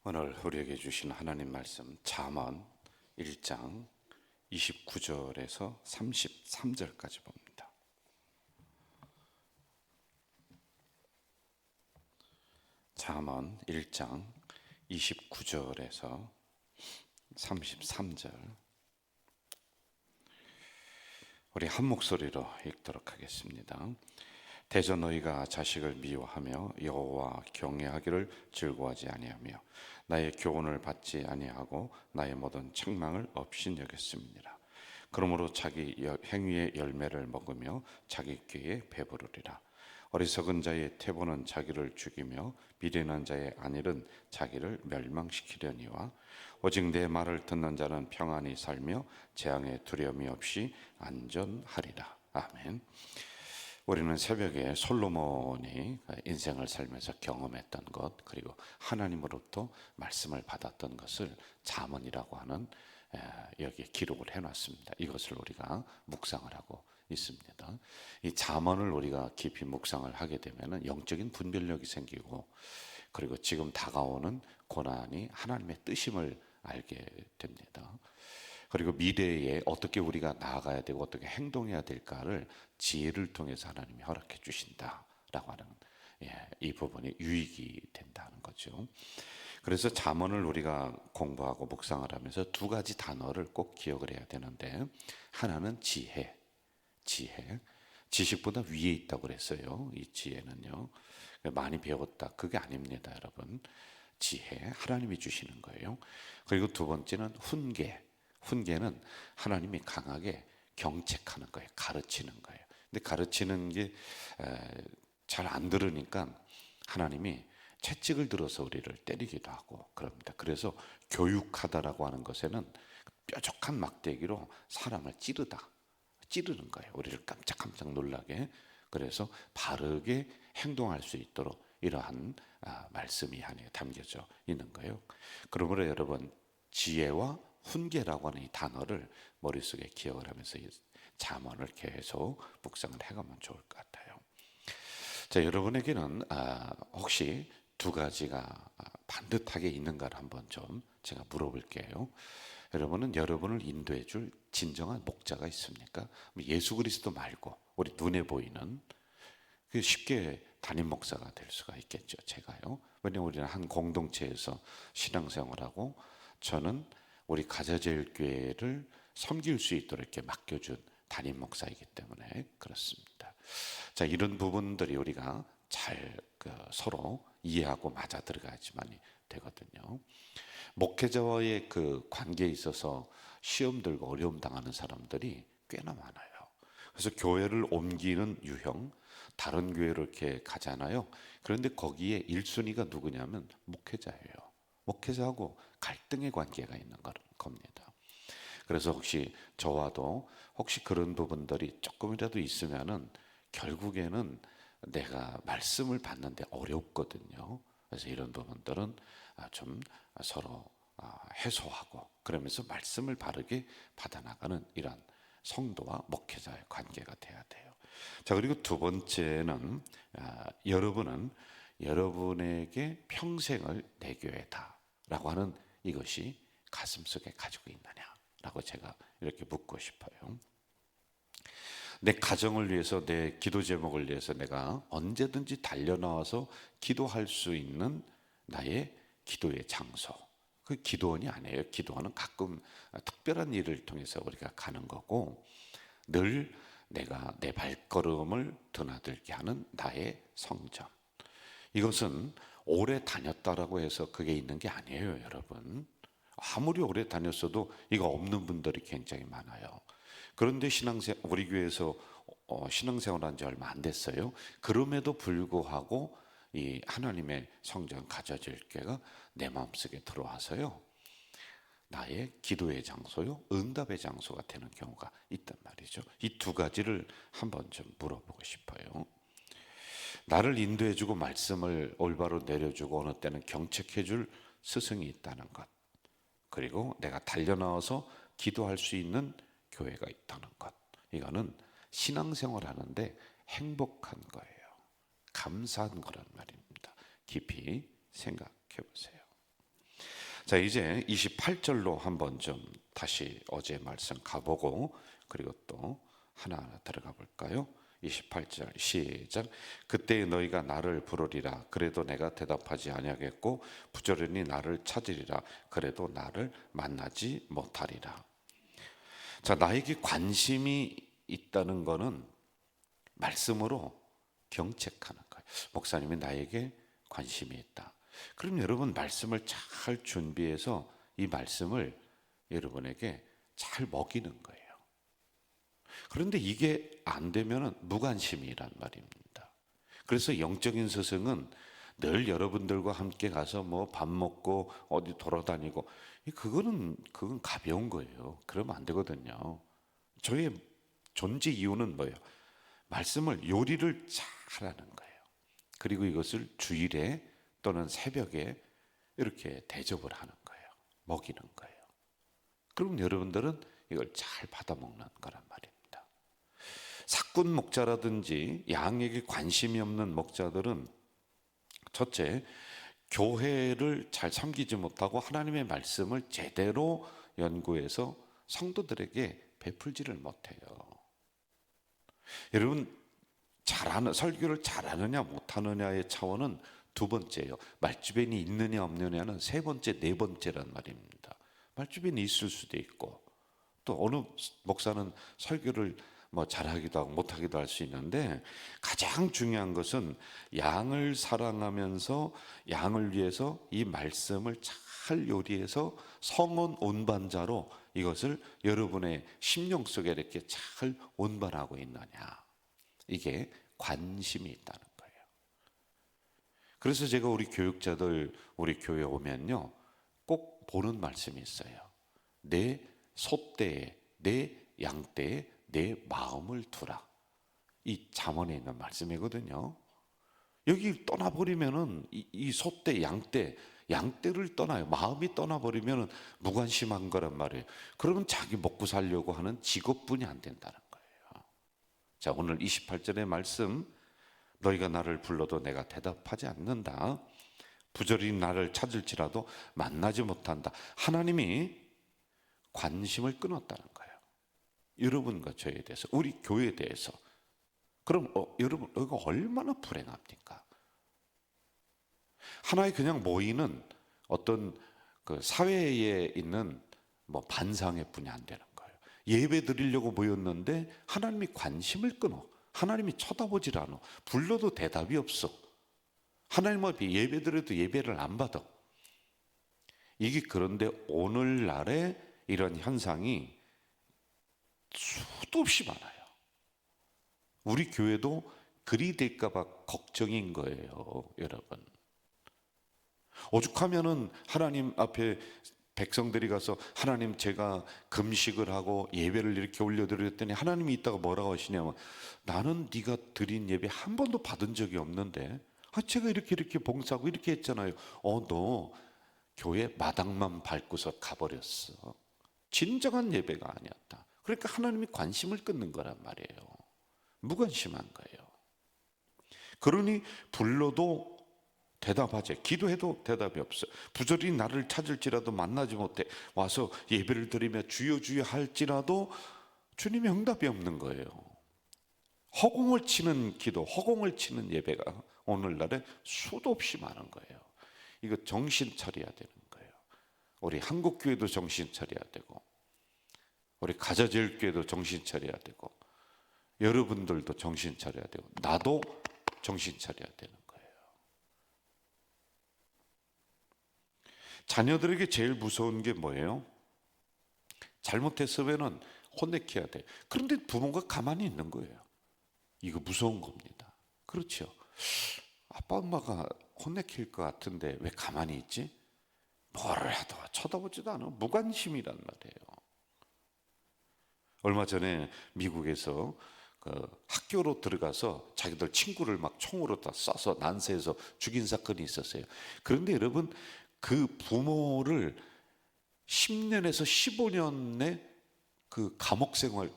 오늘 우리에게 주신 하나님 말씀 잠언 1장 29절에서 33절까지 봅니다. 잠언 1장 29절에서 33절 우리 한 목소리로 읽도록 하겠습니다. 대저 너희가 자식을 미워하며 여호와 경외하기를 즐거워하지 아니하며 나의 교훈을 받지 아니하고 나의 모든 책망을 업신여겼음이니라. 그러므로 자기 행위의 열매를 먹으며 자기 꾀에 배부르리라. 어리석은 자의 태보는 자기를 죽이며 미련한 자의 안일은 자기를 멸망시키려니와 오직 내 말을 듣는 자는 평안히 살며 재앙에 두려움이 없이 안전하리라. 아멘. 우리는 새벽에 솔로몬이 인생을 살면서 경험했던 것, 그리고 하나님으로부터 말씀을 받았던 것을 잠언이라고 하는 여기에 기록을 해놨습니다. 이것을 우리가 묵상을 하고 있습니다. 이 잠언을 우리가 깊이 묵상을 하게 되면 영적인 분별력이 생기고, 그리고 지금 다가오는 고난이 하나님의 뜻임을 알게 됩니다. 그리고 미래에 어떻게 우리가 나아가야 되고 어떻게 행동해야 될까를 지혜를 통해서 하나님이 허락해 주신다라고 하는 이 부분이 유익이 된다는 거죠. 그래서 잠언을 우리가 공부하고 묵상을 하면서 두 가지 단어를 꼭 기억을 해야 되는데, 하나는 지혜, 지식보다 위에 있다고 그랬어요. 이 지혜는요, 많이 배웠다 그게 아닙니다, 여러분. 지혜, 하나님이 주시는 거예요. 그리고 두 번째는 훈계는 하나님이 강하게 경책하는 거예요. 가르치는 거예요. 근데 가르치는 게 잘 안 들으니까 하나님이 채찍을 들어서 우리를 때리기도 하고 그럽니다. 그래서 교육하다라고 하는 것에는 뾰족한 막대기로 사람을 찌르는 거예요. 우리를 깜짝깜짝 놀라게. 그래서 바르게 행동할 수 있도록 이러한 말씀이 안에 담겨져 있는 거예요. 그러므로 여러분, 지혜와 훈계라고 하는 이 단어를 머릿속에 기억을 하면서 이 잠언을 계속 묵상을 해가면 좋을 것 같아요. 자, 여러분에게는 혹시 두 가지가 반듯하게 있는가를 한번 좀 제가 물어볼게요. 여러분은 여러분을 인도해 줄 진정한 목자가 있습니까? 예수 그리스도 말고 우리 눈에 보이는, 쉽게 담임 목사가 될 수가 있겠죠. 제가요. 왜냐하면 우리는 한 공동체에서 신앙생활하고, 저는 우리 가자제일교회를 섬길 수 있도록 이렇게 맡겨준 담임 목사이기 때문에 그렇습니다. 자, 이런 부분들이 우리가 잘 서로 이해하고 맞아 들어가야지만 되거든요. 목회자와의 그 관계에 있어서 시험 들고 어려움 당하는 사람들이 꽤나 많아요. 그래서 교회를 옮기는 유형, 다른 교회로 이렇게 가잖아요. 그런데 거기에 1순위가 누구냐면 목회자예요. 목회자하고 갈등의 관계가 있는 겁니다. 그래서 혹시 저와도 혹시 그런 부분들이 조금이라도 있으면은 결국에는 내가 말씀을 받는데 어렵거든요. 그래서 이런 부분들은 좀 서로 해소하고, 그러면서 말씀을 바르게 받아나가는 이런 성도와 목회자의 관계가 돼야 돼요. 자, 그리고 두 번째는 여러분은 여러분에게 평생을 내 교회다 라고 하는 이것이 가슴속에 가지고 있느냐라고 제가 이렇게 묻고 싶어요. 내 가정을 위해서, 내 기도 제목을 위해서 내가 언제든지 달려나와서 기도할 수 있는 나의 기도의 장소, 그 기도원이 아니에요. 기도원은 가끔 특별한 일을 통해서 우리가 가는 거고, 늘 내가 내 발걸음을 드나들게 하는 나의 성전, 이것은 오래 다녔다라고 해서 그게 있는 게 아니에요, 여러분. 아무리 오래 다녔어도 이거 없는 분들이 굉장히 많아요. 그런데 우리 교회에서 신앙생활한 지 얼마 안 됐어요. 그럼에도 불구하고 이 하나님의 성전 가져질교회가 내 마음속에 들어와서요, 나의 기도의 장소요, 응답의 장소가 되는 경우가 있단 말이죠. 이 두 가지를 한번 좀 물어보고 싶어요. 나를 인도해주고 말씀을 올바로 내려주고 어느 때는 경책해줄 스승이 있다는 것, 그리고 내가 달려나와서 기도할 수 있는 교회가 있다는 것, 이거는 신앙생활 하는데 행복한 거예요. 감사한 거란 말입니다. 깊이 생각해 보세요. 자, 이제 28절로 한번 좀 다시 어제 말씀 가보고 그리고 또 하나하나 들어가 볼까요? 28절 시작. 그때 너희가 나를 부르리라 그래도 내가 대답하지 아니하겠고 부지런히 나를 찾으리라 그래도 나를 만나지 못하리라. 자, 나에게 관심이 있다는 거는 말씀으로 경책하는 거예요. 목사님이 나에게 관심이 있다. 그럼 여러분 말씀을 잘 준비해서 이 말씀을 여러분에게 잘 먹이는 거예요. 그런데 이게 안 되면 무관심이란 말입니다. 그래서 영적인 스승은 늘 여러분들과 함께 가서 뭐 밥 먹고 어디 돌아다니고 그건 가벼운 거예요. 그러면 안 되거든요. 저의 존재 이유는 뭐예요? 말씀을 요리를 잘하는 거예요. 그리고 이것을 주일에 또는 새벽에 이렇게 대접을 하는 거예요. 먹이는 거예요. 그럼 여러분들은 이걸 잘 받아 먹는 거란 말입니다. 사꾼 목자라든지 양에게 관심이 없는 목자들은 첫째, 교회를 잘 섬기지 못하고 하나님의 말씀을 제대로 연구해서 성도들에게 베풀지를 못해요. 여러분, 설교를 잘하느냐 못하느냐의 차원은 두 번째예요. 말주변이 있느냐 없느냐는 세 번째, 네 번째란 말입니다. 말주변이 있을 수도 있고 또 어느 목사는 설교를 뭐 잘하기도 하고 못하기도 할 수 있는데 가장 중요한 것은 양을 사랑하면서 양을 위해서 이 말씀을 잘 요리해서 성원 온반자로 이것을 여러분의 심령 속에 이렇게 잘 온반하고 있느냐. 이게 관심이 있다는 거예요. 그래서 제가 우리 교육자들 우리 교회 오면요 꼭 보는 말씀이 있어요. 내 소떼에 내 양떼에 내 마음을 두라. 이 잠언에 있는 말씀이거든요. 여기 떠나버리면은 이 소떼 양떼를 떠나요. 마음이 떠나버리면은 무관심한 거란 말이에요. 그러면 자기 먹고 살려고 하는 직업뿐이 안 된다는 거예요. 자, 오늘 28절의 말씀, 너희가 나를 불러도 내가 대답하지 않는다. 부지런히 나를 찾을지라도 만나지 못한다. 하나님이 관심을 끊었다는 거예요. 여러분과 저에 대해서, 우리 교회에 대해서. 그럼 여러분 이거 얼마나 불행합니까? 하나의 그냥 모이는 어떤 그 사회에 있는 뭐 반상회 뿐이 안 되는 거예요. 예배 드리려고 모였는데 하나님이 관심을 끊어. 하나님이 쳐다보질 않아. 불러도 대답이 없어. 하나님 앞에 예배 드려도 예배를 안 받아. 이게 그런데 오늘날에 이런 현상이 수도 없이 많아요. 우리 교회도 그리 될까봐 걱정인 거예요, 여러분. 오죽하면은 하나님 앞에 백성들이 가서 하나님 제가 금식을 하고 예배를 이렇게 올려드렸더니 하나님이 이따가 뭐라고 하시냐면 나는 네가 드린 예배 한 번도 받은 적이 없는데 제가 이렇게 봉사하고 이렇게 했잖아요. 너 교회 마당만 밟고서 가버렸어. 진정한 예배가 아니었다. 그러니까 하나님이 관심을 끊는 거란 말이에요. 무관심한 거예요. 그러니 불러도 대답하지, 기도해도 대답이 없어요. 부지런히 나를 찾을지라도 만나지 못해. 와서 예배를 드리며 주여 주여 할지라도 주님의 응답이 없는 거예요. 허공을 치는 기도, 허공을 치는 예배가 오늘날에 수도 없이 많은 거예요. 이거 정신 차려야 되는 거예요. 우리 한국교회도 정신 차려야 되고 우리 가자제일교회도 정신 차려야 되고 여러분들도 정신 차려야 되고 나도 정신 차려야 되는 거예요. 자녀들에게 제일 무서운 게 뭐예요? 잘못했으면 혼내켜야 돼. 그런데 부모가 가만히 있는 거예요. 이거 무서운 겁니다. 그렇죠? 아빠 엄마가 혼내킬 것 같은데 왜 가만히 있지? 뭐를 해도 쳐다보지도 않아. 무관심이란 말이에요. 얼마 전에 미국에서 학교로 들어가서 자기들 친구를 막 총으로 다 쏴서 난세해서 죽인 사건이 있었어요. 그런데 여러분 그 부모를 10년에서 15년의 그 감옥 생활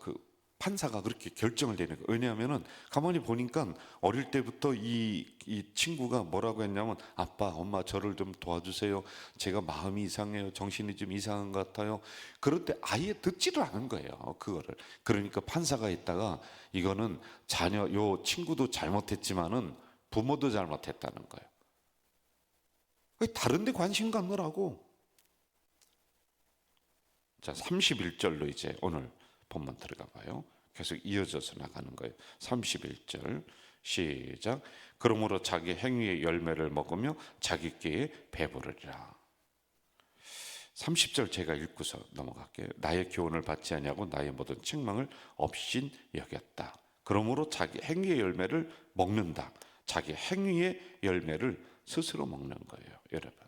판사가 그렇게 결정을 내는 거예요. 왜냐하면은 가만히 보니까 어릴 때부터 이 친구가 뭐라고 했냐면, 아빠, 엄마 저를 좀 도와주세요. 제가 마음이 이상해요. 정신이 좀 이상한 것 같아요. 그럴 때 아예 듣지를 않은 거예요. 그거를. 그러니까 판사가 있다가 이거는 자녀, 요 친구도 잘못했지만은 부모도 잘못했다는 거예요. 다른 데 관심 갖느라고. 자, 31절로 이제 오늘 본문 들어가 봐요. 계속 이어져서 나가는 거예요. 31절 시작. 그러므로 자기 행위의 열매를 먹으며 자기 끼에 배부르리라. 30절 제가 읽고서 넘어갈게요. 나의 교훈을 받지 아니하고 나의 모든 책망을 없인 여겼다. 그러므로 자기 행위의 열매를 먹는다. 자기 행위의 열매를 스스로 먹는 거예요, 여러분.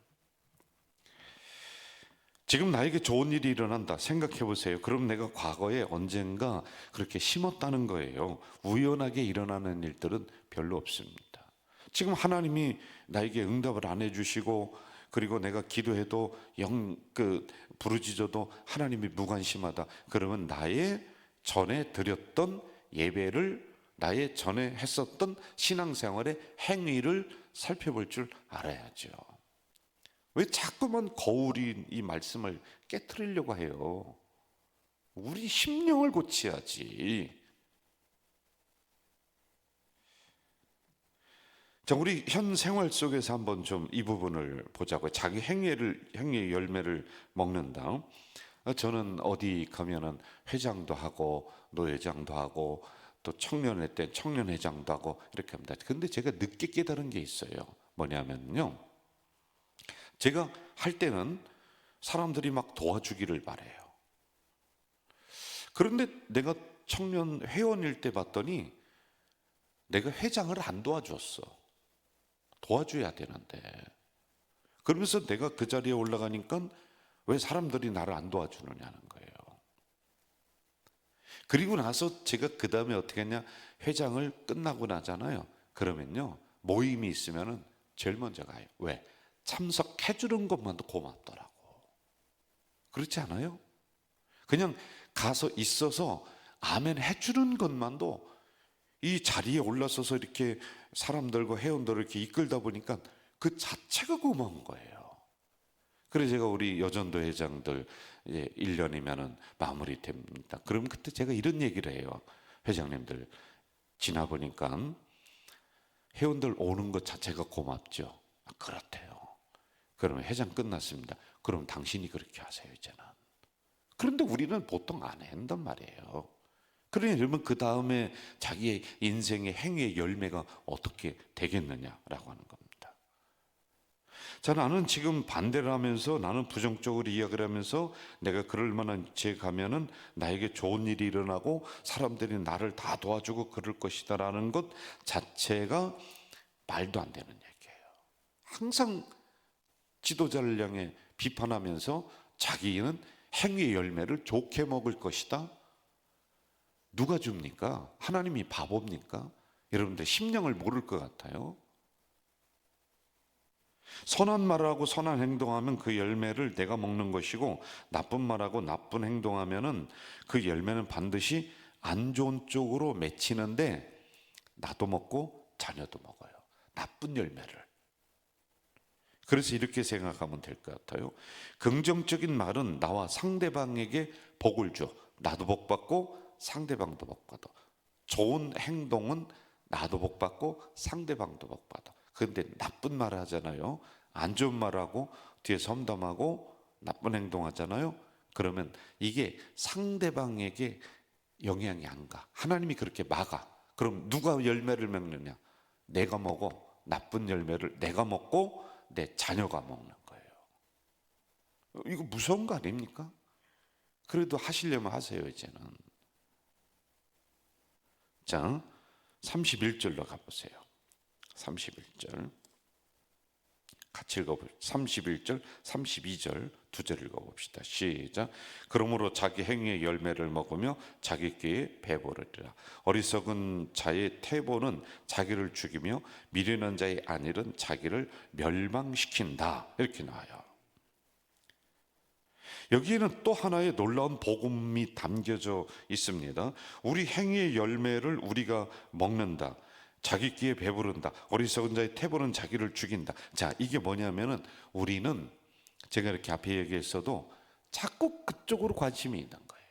지금 나에게 좋은 일이 일어난다 생각해 보세요. 그럼 내가 과거에 언젠가 그렇게 심었다는 거예요. 우연하게 일어나는 일들은 별로 없습니다. 지금 하나님이 나에게 응답을 안 해주시고, 그리고 내가 기도해도 부르짖어도 하나님이 무관심하다. 그러면 나의 전에 드렸던 예배를, 나의 전에 했었던 신앙생활의 행위를 살펴볼 줄 알아야죠. 왜 자꾸만 거울이 이 말씀을 깨트리려고 해요? 우리 심령을 고쳐야지. 자, 우리 현 생활 속에서 한번 좀 이 부분을 보자고요. 자기 행위의 열매를 먹는다. 저는 어디 가면은 회장도 하고 노회장도 하고 또 청년회 때 청년회장도 하고 이렇게 합니다. 근데 제가 늦게 깨달은 게 있어요. 뭐냐면요, 제가 할 때는 사람들이 막 도와주기를 바래요. 그런데 내가 청년 회원일 때 봤더니 내가 회장을 안 도와줬어. 도와줘야 되는데. 그러면서 내가 그 자리에 올라가니까 왜 사람들이 나를 안 도와주느냐는 거예요. 그리고 나서 제가 그 다음에 어떻게 했냐, 회장을 끝나고 나잖아요. 그러면요, 모임이 있으면은 제일 먼저 가요. 왜? 참석해 주는 것만도 고맙더라고. 그렇지 않아요? 그냥 가서 있어서 아멘 해주는 것만도, 이 자리에 올라서서 이렇게 사람들과 회원들을 이렇게 이끌다 보니까 그 자체가 고마운 거예요. 그래서 제가 우리 여전도 회장들 이제 1년이면은 마무리됩니다. 그럼 그때 제가 이런 얘기를 해요. 회장님들, 지나 보니까 회원들 오는 것 자체가 고맙죠. 그렇대요. 그러면 회장 끝났습니다. 그럼 당신이 그렇게 하세요, 이제는. 그런데 우리는 보통 안 한단 말이에요. 그러니 여러분, 그 다음에 자기의 인생의 행위의 열매가 어떻게 되겠느냐라고 하는 겁니다. 자, 나는 지금 반대를 하면서, 나는 부정적으로 이야기를 하면서 내가 그럴 만한 지에 가면은 나에게 좋은 일이 일어나고 사람들이 나를 다 도와주고 그럴 것이다라는 것 자체가 말도 안 되는 얘기예요. 항상 지도자를 향해 비판하면서 자기는 행위의 열매를 좋게 먹을 것이다. 누가 줍니까? 하나님이 바보입니까? 여러분들 심령을 모를 것 같아요. 선한 말하고 선한 행동하면 그 열매를 내가 먹는 것이고, 나쁜 말하고 나쁜 행동하면은 그 열매는 반드시 안 좋은 쪽으로 맺히는데 나도 먹고 자녀도 먹어요. 나쁜 열매를. 그래서 이렇게 생각하면 될 것 같아요. 긍정적인 말은 나와 상대방에게 복을 줘. 나도 복 받고 상대방도 복 받아. 좋은 행동은 나도 복 받고 상대방도 복 받아. 그런데 나쁜 말을 하잖아요. 안 좋은 말하고 뒤에서 험담하고 나쁜 행동하잖아요. 그러면 이게 상대방에게 영향이 안 가. 하나님이 그렇게 막아. 그럼 누가 열매를 맺느냐? 내가 먹어. 나쁜 열매를 내가 먹고 내 자녀가 먹는 거예요. 이거 무서운 거 아닙니까? 그래도 하시려면 하세요, 이제는. 자, 31절로 가보세요. 31절 같이 읽어볼게요. 31절, 32절 두 절 읽어봅시다. 시작. 그러므로 자기 행위의 열매를 먹으며 자기 끼에 배부르리라. 어리석은 자의 태보는 자기를 죽이며 미련한 자의 안일은 자기를 멸망시킨다. 이렇게 나와요. 여기에는 또 하나의 놀라운 복음이 담겨져 있습니다. 우리 행위의 열매를 우리가 먹는다. 자기 끼에 배부른다. 어리석은 자의 태보는 자기를 죽인다. 자, 이게 뭐냐면은 우리는 제가 이렇게 앞에 얘기했어도 자꾸 그쪽으로 관심이 있는 거예요.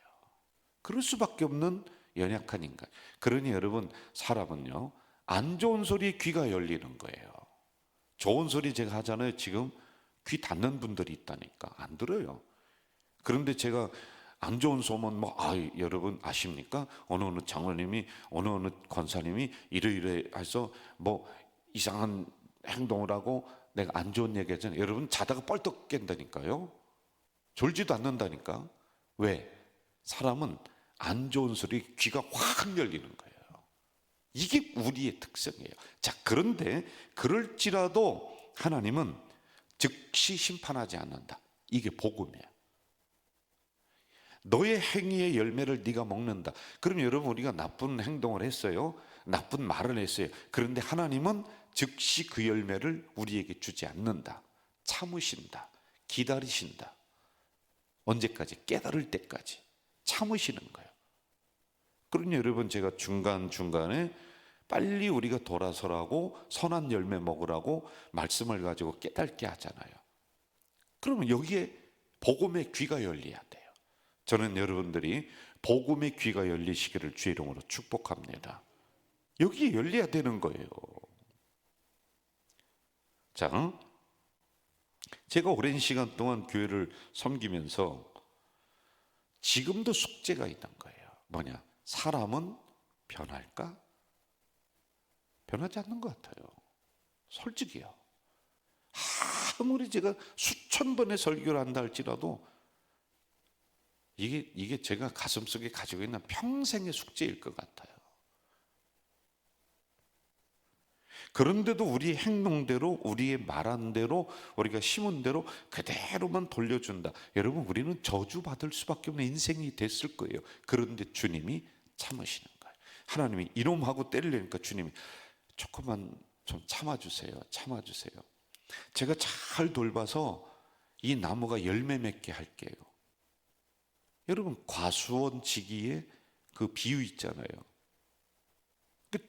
그럴 수밖에 없는 연약한 인간. 그러니 여러분, 사람은요, 안 좋은 소리에 귀가 열리는 거예요. 좋은 소리 제가 하잖아요. 지금 귀 닫는 분들이 있다니까 안 들어요. 그런데 제가 안 좋은 소문 여러분 아십니까? 어느 장로님이 어느 권사님이 이러이러 해서 이상한 행동을 하고 내가 안 좋은 얘기 하잖아요. 여러분 자다가 뻘떡 깬다니까요. 졸지도 않는다니까. 왜? 사람은 안 좋은 소리 귀가 확 열리는 거예요. 이게 우리의 특성이에요. 자, 그런데 그럴지라도 하나님은 즉시 심판하지 않는다. 이게 복음이에요. 너의 행위의 열매를 네가 먹는다. 그럼 여러분, 우리가 나쁜 행동을 했어요. 나쁜 말을 했어요. 그런데 하나님은 즉시 그 열매를 우리에게 주지 않는다. 참으신다. 기다리신다. 언제까지? 깨달을 때까지 참으시는 거예요. 그러니 여러분, 제가 중간중간에 빨리 우리가 돌아서라고 선한 열매 먹으라고 말씀을 가지고 깨닫게 하잖아요. 그러면 여기에 복음의 귀가 열려야 돼요. 저는 여러분들이 복음의 귀가 열리시기를 주의 이름으로 축복합니다. 여기에 열려야 되는 거예요. 자, 제가 오랜 시간 동안 교회를 섬기면서 지금도 숙제가 있는 거예요. 뭐냐? 사람은 변할까? 변하지 않는 것 같아요. 솔직히요. 아무리 제가 수천 번의 설교를 한다 할지라도 이게 제가 가슴속에 가지고 있는 평생의 숙제일 것 같아요. 그런데도 우리 행동대로, 우리의 말한 대로, 우리가 심은 대로 그대로만 돌려준다. 여러분, 우리는 저주받을 수밖에 없는 인생이 됐을 거예요. 그런데 주님이 참으시는 거예요. 하나님이 이놈하고 때리려니까 주님이 조금만 좀 참아주세요. 참아주세요. 제가 잘 돌봐서 이 나무가 열매 맺게 할게요. 여러분, 과수원지기의 그 비유 있잖아요. 그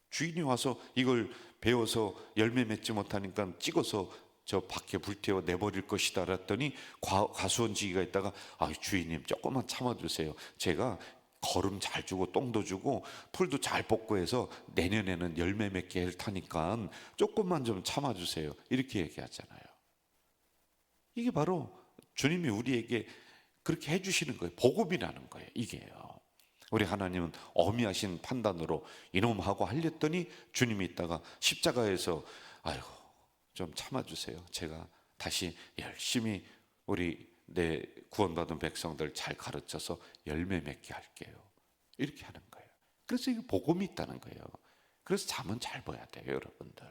주인이 와서 이걸 베어서 열매 맺지 못하니까 찍어서 저 밖에 불태워 내버릴 것이다 그랬더니 과수원지기가 있다가 주인님 조금만 참아주세요. 제가 거름 잘 주고 똥도 주고 풀도 잘 뽑고 해서 내년에는 열매 맺게 할 테니까 조금만 좀 참아주세요. 이렇게 얘기하잖아요. 이게 바로 주님이 우리에게 그렇게 해주시는 거예요. 복음이라는 거예요. 이게요. 우리 하나님은 어미하신 판단으로 이놈하고 하렸더니 주님이 있다가 십자가에서 아이고 좀 참아주세요. 제가 다시 열심히 내 구원받은 백성들 잘 가르쳐서 열매 맺게 할게요. 이렇게 하는 거예요. 그래서 이게 복음이 있다는 거예요. 그래서 잠은 잘 봐야 돼요, 여러분들.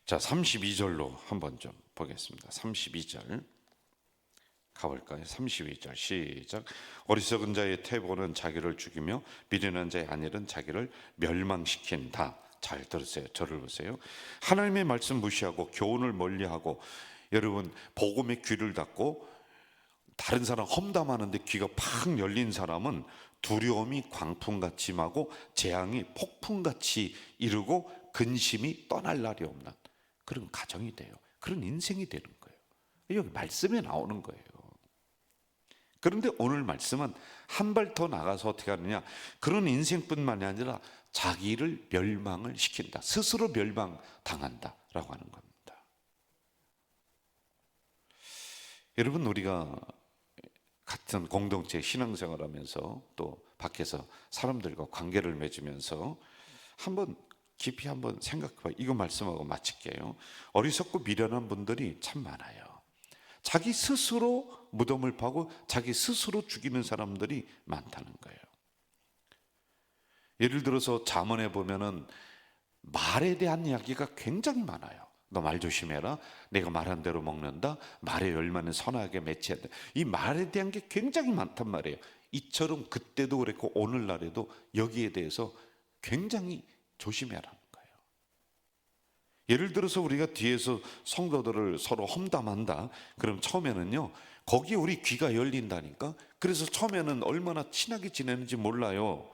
자, 32절로 한번 좀 보겠습니다. 32절 가볼까요? 32절 시작. 어리석은 자의 태보는 자기를 죽이며 미련한 자의 안일은 자기를 멸망시킨다. 잘 들으세요. 저를 보세요. 하나님의 말씀 무시하고 교훈을 멀리하고, 여러분 복음의 귀를 닫고 다른 사람 험담하는데 귀가 팍 열린 사람은 두려움이 광풍같이 임하고 재앙이 폭풍같이 이르고 근심이 떠날 날이 없는 그런 가정이 돼요. 그런 인생이 되는 거예요. 여기 말씀에 나오는 거예요. 그런데 오늘 말씀은 한 발 더 나가서 어떻게 하느냐, 그런 인생뿐만이 아니라 자기를 멸망을 시킨다. 스스로 멸망당한다 라고 하는 겁니다. 여러분, 우리가 같은 공동체 신앙생활 하면서 또 밖에서 사람들과 관계를 맺으면서 한번 깊이 한번 생각해봐요. 이거 말씀하고 마칠게요. 어리석고 미련한 분들이 참 많아요. 자기 스스로 무덤을 파고 자기 스스로 죽이는 사람들이 많다는 거예요. 예를 들어서 잠언에 보면은 말에 대한 이야기가 굉장히 많아요. 너 말 조심해라. 내가 말한 대로 먹는다. 말의 열매는 선하게 맺혀야 돼. 이 말에 대한 게 굉장히 많단 말이에요. 이처럼 그때도 그랬고 오늘날에도 여기에 대해서 굉장히 조심해라는 거예요. 예를 들어서 우리가 뒤에서 성도들을 서로 험담한다. 그럼 처음에는요, 거기에 우리 귀가 열린다니까. 그래서 처음에는 얼마나 친하게 지내는지 몰라요.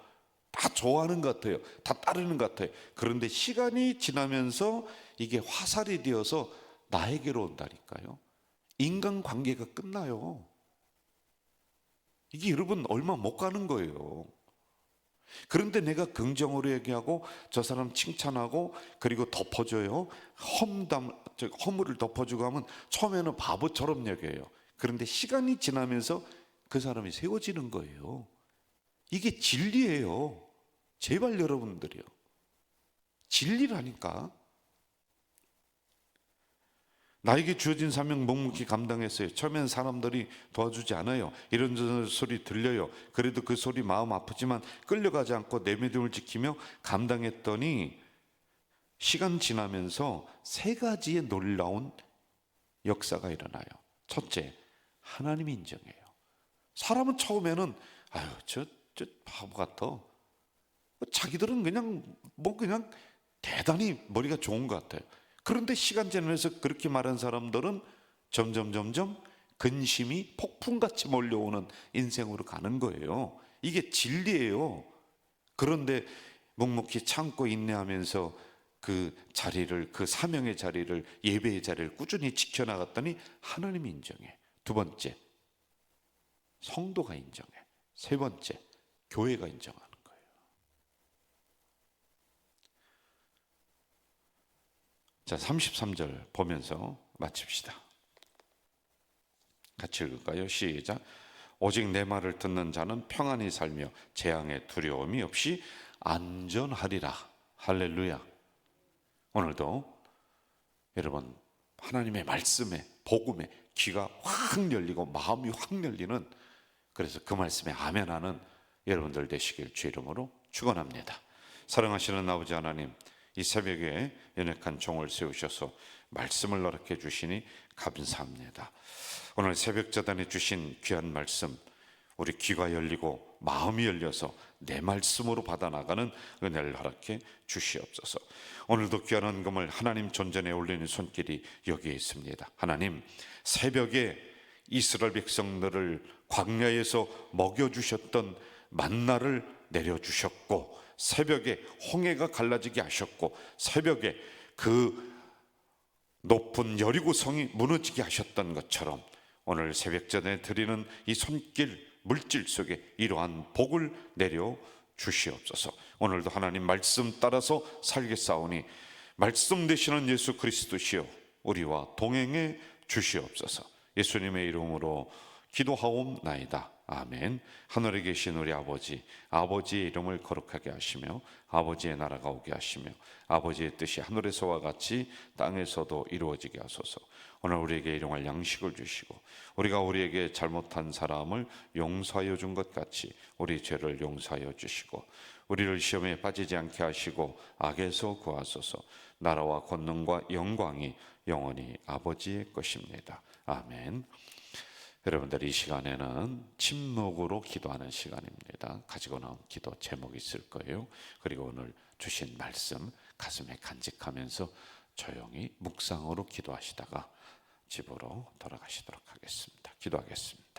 다 좋아하는 것 같아요. 다 따르는 것 같아요. 그런데 시간이 지나면서 이게 화살이 되어서 나에게로 온다니까요. 인간관계가 끝나요. 이게 여러분 얼마 못 가는 거예요. 그런데 내가 긍정으로 얘기하고 저 사람 칭찬하고 그리고 덮어줘요. 허물을 덮어주고 하면 처음에는 바보처럼 여겨요. 그런데 시간이 지나면서 그 사람이 세워지는 거예요. 이게 진리예요. 제발 여러분들이요. 진리라니까. 나에게 주어진 사명 묵묵히 감당했어요. 처음엔 사람들이 도와주지 않아요. 이런저런 소리 들려요. 그래도 그 소리 마음 아프지만 끌려가지 않고 내 믿음을 지키며 감당했더니 시간 지나면서 세 가지의 놀라운 역사가 일어나요. 첫째, 하나님이 인정해요. 사람은 처음에는 아유 저 바보 같아. 자기들은 그냥 대단히 머리가 좋은 것 같아요. 그런데 시간 지나면서 그렇게 말한 사람들은 점점 근심이 폭풍같이 몰려오는 인생으로 가는 거예요. 이게 진리예요. 그런데 묵묵히 참고 인내하면서 그 자리를, 그 사명의 자리를, 예배의 자리를 꾸준히 지켜나갔더니 하나님이 인정해. 두 번째, 성도가 인정해. 세 번째, 교회가 인정하는 거예요. 자, 33절 보면서 마칩시다. 같이 읽을까요? 시작. 오직 내 말을 듣는 자는 평안히 살며 재앙의 두려움이 없이 안전하리라. 할렐루야. 오늘도 여러분 하나님의 말씀에, 복음에 귀가 확 열리고 마음이 확 열리는, 그래서 그 말씀에 아멘하는 여러분들 되시길 주 이름으로 축원합니다. 사랑하시는 아버지 하나님, 이 새벽에 연약한 종을 세우셔서 말씀을 허락해 주시니 감사합니다. 오늘 새벽자단에 주신 귀한 말씀, 우리 귀가 열리고 마음이 열려서 내 말씀으로 받아나가는 은혜를 허락해 주시옵소서. 오늘도 귀한 헌금을 하나님 존전에 올리는 손길이 여기에 있습니다. 하나님, 새벽에 이스라엘 백성들을 광야에서 먹여주셨던 만나를 내려주셨고, 새벽에 홍해가 갈라지게 하셨고, 새벽에 그 높은 여리고성이 무너지게 하셨던 것처럼 오늘 새벽전에 드리는 이 손길 물질 속에 이러한 복을 내려 주시옵소서. 오늘도 하나님 말씀 따라서 살겠사오니 말씀 되시는 예수 그리스도시여 우리와 동행해 주시옵소서. 예수님의 이름으로 기도하옵나이다. 아멘. 하늘에 계신 우리 아버지, 아버지의 이름을 거룩하게 하시며 아버지의 나라가 오게 하시며 아버지의 뜻이 하늘에서와 같이 땅에서도 이루어지게 하소서. 오늘 우리에게 일용할 양식을 주시고 우리가 우리에게 잘못한 사람을 용서하여 준 것 같이 우리 죄를 용서하여 주시고 우리를 시험에 빠지지 않게 하시고 악에서 구하소서. 나라와 권능과 영광이 영원히 아버지의 것입니다. 아멘. 여러분들 이 시간에는 침묵으로 기도하는 시간입니다. 가지고 나온 기도 제목이 있을 거예요. 그리고 오늘 주신 말씀 가슴에 간직하면서 조용히 묵상으로 기도하시다가 집으로 돌아가시도록 하겠습니다. 기도하겠습니다.